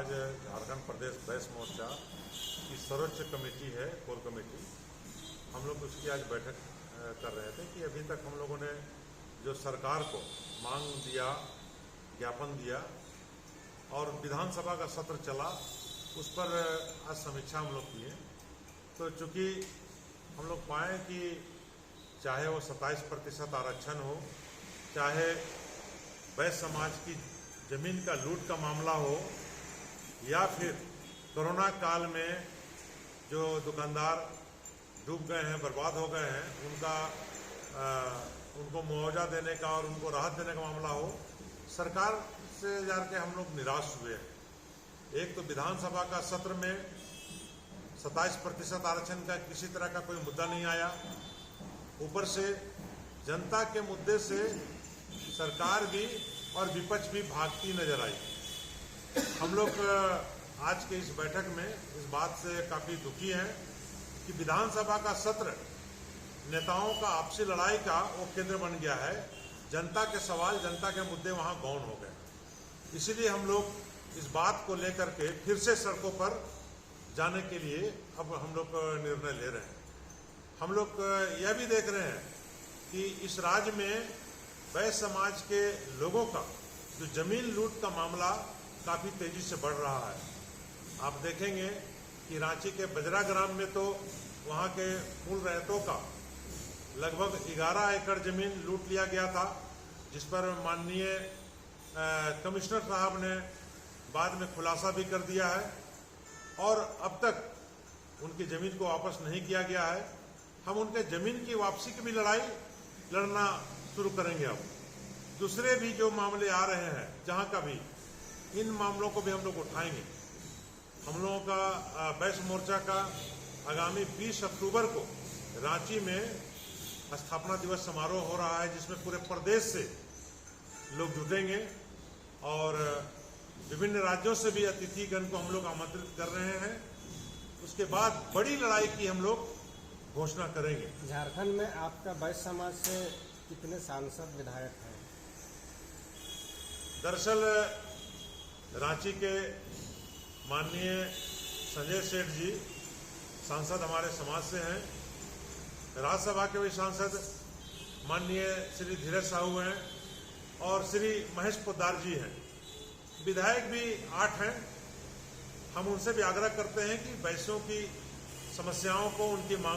आज झारखंड प्रदेश बैस मोर्चा की सर्वोच्च कमेटी है, कोर कमेटी, हम लोग उसकी आज बैठक कर रहे थे कि अभी तक हम लोगों ने जो सरकार को मांग दिया, ज्ञापन दिया और विधानसभा का सत्र चला, उस पर आज समीक्षा हम लोग किए। तो चूँकि हम लोग पाएँ कि चाहे वो 27% आरक्षण हो, चाहे बैस समाज की जमीन का लूट का मामला हो, या फिर कोरोना काल में जो दुकानदार डूब गए हैं, बर्बाद हो गए हैं, उनको मुआवजा देने का और उनको राहत देने का मामला हो, सरकार से जाके हम लोग निराश हुए हैं। एक तो विधानसभा का सत्र में 27% आरक्षण का किसी तरह का कोई मुद्दा नहीं आया, ऊपर से जनता के मुद्दे से सरकार भी और विपक्ष भी भागती नजर आई। हम लोग आज के इस बैठक में इस बात से काफ़ी दुखी हैं कि विधानसभा का सत्र नेताओं का आपसी लड़ाई का वो केंद्र बन गया है। जनता के सवाल, जनता के मुद्दे वहां गौण हो गए। इसीलिए हम लोग इस बात को लेकर के फिर से सड़कों पर जाने के लिए अब हम लोग निर्णय ले रहे हैं। हम लोग यह भी देख रहे हैं कि इस राज्य में बैस समाज के लोगों का जो जमीन लूट का मामला काफ़ी तेजी से बढ़ रहा है। आप देखेंगे कि रांची के बजरा ग्राम में तो वहाँ के मूल रहतों का लगभग 11 एकड़ जमीन लूट लिया गया था, जिस पर माननीय कमिश्नर साहब ने बाद में खुलासा भी कर दिया है और अब तक उनकी ज़मीन को वापस नहीं किया गया है। हम उनके ज़मीन की वापसी की भी लड़ाई लड़ना शुरू करेंगे। अब दूसरे भी जो मामले आ रहे हैं, जहां का भी, इन मामलों को भी हम लोग उठाएंगे। हम लोगों का बैस मोर्चा का आगामी 20 अक्टूबर को रांची में स्थापना दिवस समारोह हो रहा है, जिसमें पूरे प्रदेश से लोग जुटेंगे और विभिन्न राज्यों से भी अतिथिगण को हम लोग आमंत्रित कर रहे हैं। उसके बाद बड़ी लड़ाई की हम लोग घोषणा करेंगे। झारखंड में आपका बैस समाज से कितने सांसद विधायक हैं? दरअसल रांची के माननीय संजय सेठ जी सांसद हमारे समाज से हैं। राज्यसभा के भी सांसद माननीय श्री धीरज साहू हैं और श्री महेश पोद्दार जी हैं। विधायक भी 8 हैं। हम उनसे भी आग्रह करते हैं कि बैसों की समस्याओं को, उनकी मांग